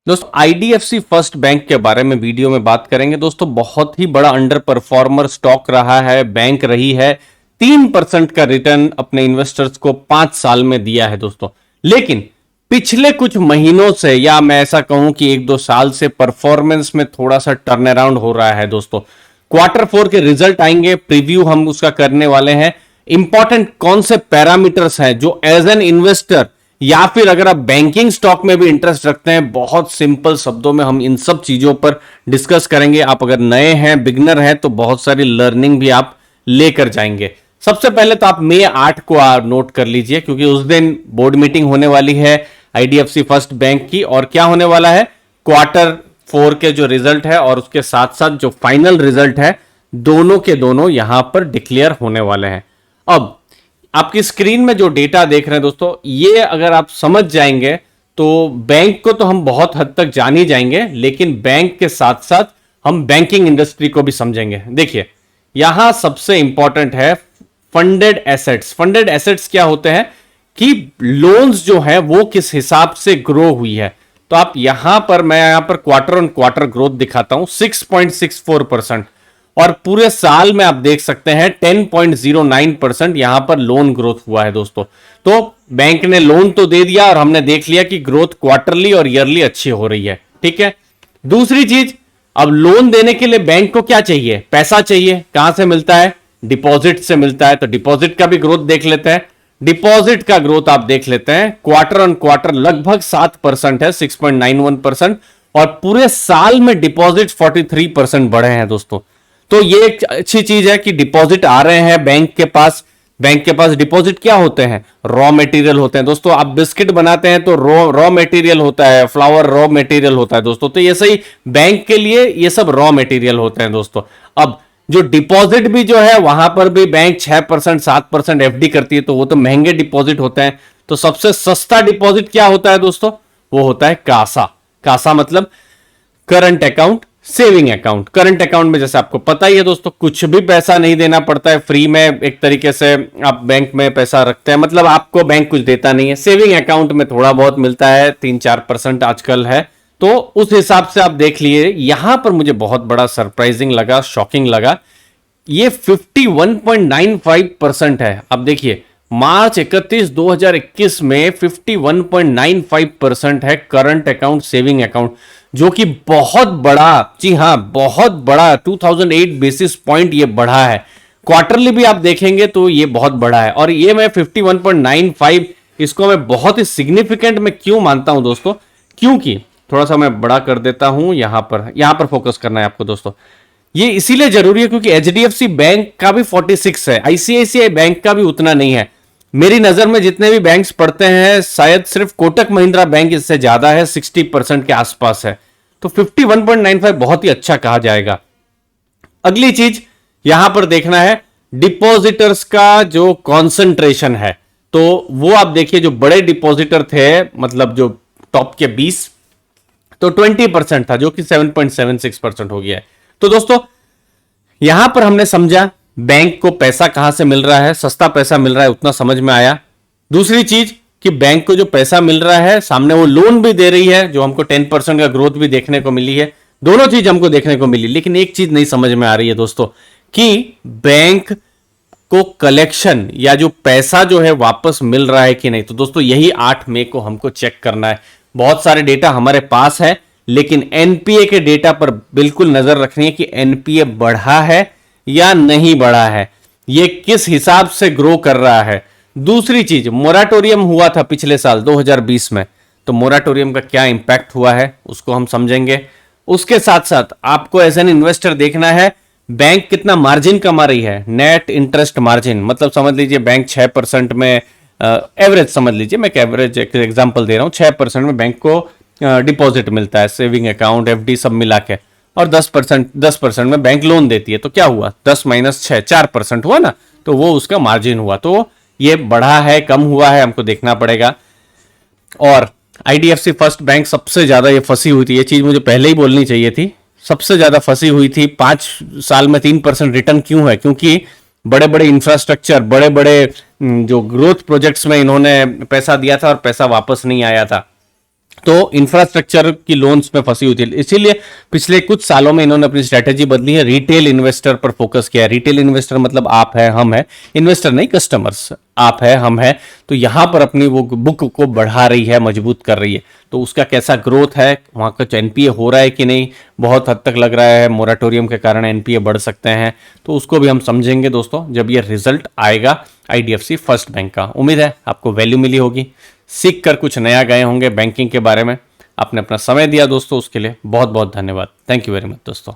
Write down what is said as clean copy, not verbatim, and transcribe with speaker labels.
Speaker 1: दोस्तों IDFC first bank के बारे में वीडियो में बात करेंगे। दोस्तों बहुत ही बड़ा अंडर परफॉर्मर स्टॉक रहा है, बैंक रही है। 3% का रिटर्न अपने इन्वेस्टर्स को 5 साल में दिया है दोस्तों। लेकिन पिछले कुछ महीनों से, या मैं ऐसा कहूं कि 1-2 साल से परफॉर्मेंस में थोड़ा सा टर्न अराउंड हो रहा है दोस्तों। Q4 के रिजल्ट आएंगे, प्रीव्यू हम उसका करने वाले हैं। इंपॉर्टेंट कौन से पैरामीटर्स हैं जो एज एन इन्वेस्टर या फिर अगर आप बैंकिंग स्टॉक में भी इंटरेस्ट रखते हैं, बहुत सिंपल शब्दों में हम इन सब चीजों पर डिस्कस करेंगे। आप अगर नए हैं, बिगनर हैं, तो बहुत सारी लर्निंग भी आप लेकर जाएंगे। सबसे पहले तो आप मई 8 को नोट कर लीजिए, क्योंकि उस दिन बोर्ड मीटिंग होने वाली है आईडीएफसी फर्स्ट बैंक की। और क्या होने वाला है, Q4 के जो रिजल्ट है और उसके साथ साथ जो फाइनल रिजल्ट है, दोनों के दोनों यहां पर डिक्लेयर होने वाले हैं। अब आपकी स्क्रीन में जो डेटा देख रहे हैं दोस्तों, ये अगर आप समझ जाएंगे तो बैंक को तो हम बहुत हद तक जान ही जाएंगे, लेकिन बैंक के साथ साथ हम बैंकिंग इंडस्ट्री को भी समझेंगे। देखिए यहां सबसे इंपॉर्टेंट है फंडेड एसेट्स। फंडेड एसेट्स क्या होते हैं कि लोन्स जो है वो किस हिसाब से ग्रो हुई है। तो आप यहां पर, मैं यहां पर क्वार्टर ऑन क्वार्टर ग्रोथ दिखाता हूं 6.64%, और पूरे साल में आप देख सकते हैं 10.09% यहां पर लोन ग्रोथ हुआ है दोस्तों। तो बैंक ने लोन तो दे दिया और हमने देख लिया कि ग्रोथ क्वार्टरली और ईयरली अच्छी हो रही है। ठीक है, दूसरी चीज, अब लोन देने के लिए बैंक को क्या चाहिए, पैसा चाहिए। कहां से मिलता है, डिपॉजिट से मिलता है। तो डिपॉजिट का भी ग्रोथ देख लेते हैं। डिपॉजिट का ग्रोथ आप देख लेते हैं, क्वार्टर ऑन क्वार्टर लगभग 7% है, 6.91%, और पूरे साल में डिपॉजिट 43% बढ़े हैं दोस्तों। तो ये एक अच्छी चीज है कि डिपॉजिट आ रहे हैं बैंक के पास। बैंक के पास डिपॉजिट क्या होते हैं, रॉ मटेरियल होते हैं दोस्तों। आप बिस्किट बनाते हैं तो रॉ मटेरियल होता है, फ्लावर रॉ मटेरियल होता है दोस्तों। तो ये सही, बैंक के लिए ये सब रॉ मटेरियल होते हैं दोस्तों। अब जो डिपॉजिट भी जो है, वहां पर भी बैंक 6% 7% एफडी करती है, तो वो तो महंगे डिपॉजिट होते हैं। तो सबसे सस्ता डिपॉजिट क्या होता है दोस्तों, वो होता है कासा। कासा मतलब current account, saving account. Current account में जैसे आपको पता ही है दोस्तों, कुछ भी पैसा नहीं देना पड़ता है, फ्री में एक तरीके से आप बैंक में पैसा रखते हैं, मतलब आपको बैंक कुछ देता नहीं है। सेविंग अकाउंट में थोड़ा बहुत मिलता है, 3-4% आजकल है। तो उस हिसाब से आप देख लिए। यहां पर मुझे बहुत बड़ा सरप्राइजिंग लगा, शॉकिंग लगा, ये 51.95% है। अब देखिए मार्च 31, 2021 में 51.95% है करंट अकाउंट सेविंग अकाउंट, जो कि बहुत बड़ा, जी हां बहुत बड़ा, 2008 बेसिस पॉइंट ये बढ़ा है। क्वार्टरली भी आप देखेंगे तो ये बहुत बड़ा है। और ये मैं 51.95, इसको मैं बहुत ही सिग्निफिकेंट में क्यों मानता हूं दोस्तों, क्योंकि थोड़ा सा मैं बड़ा कर देता हूं, यहां पर फोकस करना है आपको दोस्तों। ये इसीलिए जरूरी है क्योंकि एचडीएफसी बैंक का भी 46 है, आईसीआईसीआई बैंक का भी उतना नहीं है। मेरी नजर में जितने भी बैंक्स पड़ते हैं, शायद सिर्फ कोटक महिंद्रा बैंक इससे ज्यादा है, 60% के आसपास है। तो 51.95 बहुत ही अच्छा कहा जाएगा। अगली चीज यहां पर देखना है डिपॉजिटर्स का जो कॉन्सेंट्रेशन है। तो वो आप देखिए, जो बड़े डिपॉजिटर थे, मतलब जो टॉप के 20, तो 20% था, जो कि 7.76% हो गया है। तो दोस्तों यहां पर हमने समझा बैंक को पैसा कहां से मिल रहा है, सस्ता पैसा मिल रहा है, उतना समझ में आया। दूसरी चीज कि बैंक को जो पैसा मिल रहा है, सामने वो लोन भी दे रही है, जो हमको 10% का ग्रोथ भी देखने को मिली है। दोनों चीज हमको देखने को मिली, लेकिन एक चीज नहीं समझ में आ रही है दोस्तों, कि बैंक को कलेक्शन या जो पैसा जो है वापस मिल रहा है कि नहीं। तो दोस्तों यही 8 मई को हमको चेक करना है। बहुत सारे डेटा हमारे पास है, लेकिन एनपीए के डेटा पर बिल्कुल नजर रखनी है कि एनपीए बढ़ा है या नहीं बढ़ा है, ये किस हिसाब से ग्रो कर रहा है। दूसरी चीज, मोराटोरियम हुआ था पिछले साल 2020 में, तो मोराटोरियम का क्या इंपैक्ट हुआ है उसको हम समझेंगे। उसके साथ साथ आपको एज एन इन्वेस्टर देखना है बैंक कितना मार्जिन कमा रही है, नेट इंटरेस्ट मार्जिन। मतलब समझ लीजिए बैंक 6% में, एवरेज समझ लीजिए, मैं एवरेज एग्जांपल दे रहा हूं, 6% में बैंक को डिपॉजिट मिलता है, सेविंग अकाउंट एफडी सब मिला के, और 10% में बैंक लोन देती है। तो क्या हुआ, 10 - 6 4% हुआ ना, तो वो उसका मार्जिन हुआ। तो ये बढ़ा है, कम हुआ है, हमको देखना पड़ेगा। और आईडीएफसी फर्स्ट बैंक सबसे ज्यादा ये फंसी हुई थी, ये चीज मुझे पहले ही बोलनी चाहिए थी, सबसे ज्यादा फंसी हुई थी। 5 साल में 3% रिटर्न क्यों है, क्योंकि बड़े बड़े इंफ्रास्ट्रक्चर, बड़े बड़े जो ग्रोथ प्रोजेक्ट्स में इन्होंने पैसा दिया था और पैसा वापस नहीं आया था। तो इंफ्रास्ट्रक्चर की लोन्स में फंसी हुई थी, इसीलिए पिछले कुछ सालों में इन्होंने अपनी स्ट्रेटेजी बदली है, रिटेल इन्वेस्टर पर फोकस किया है। रिटेल इन्वेस्टर मतलब आप है, हम है, इन्वेस्टर नहीं कस्टमर्स, आप है, हम है। तो यहां पर अपनी वो बुक को बढ़ा रही है, मजबूत कर रही है। तो उसका कैसा ग्रोथ है, वहां कुछ एनपीए हो रहा है कि नहीं, बहुत हद तक लग रहा है मोराटोरियम के कारण एनपीए बढ़ सकते हैं। तो उसको भी हम समझेंगे दोस्तों जब ये रिजल्ट आएगा आईडीएफसी फर्स्ट बैंक का। उम्मीद है आपको वैल्यू मिली होगी, सीख कर कुछ नया गए होंगे बैंकिंग के बारे में। आपने अपना समय दिया दोस्तों, उसके लिए बहुत बहुत धन्यवाद। थैंक यू वेरी मच दोस्तों।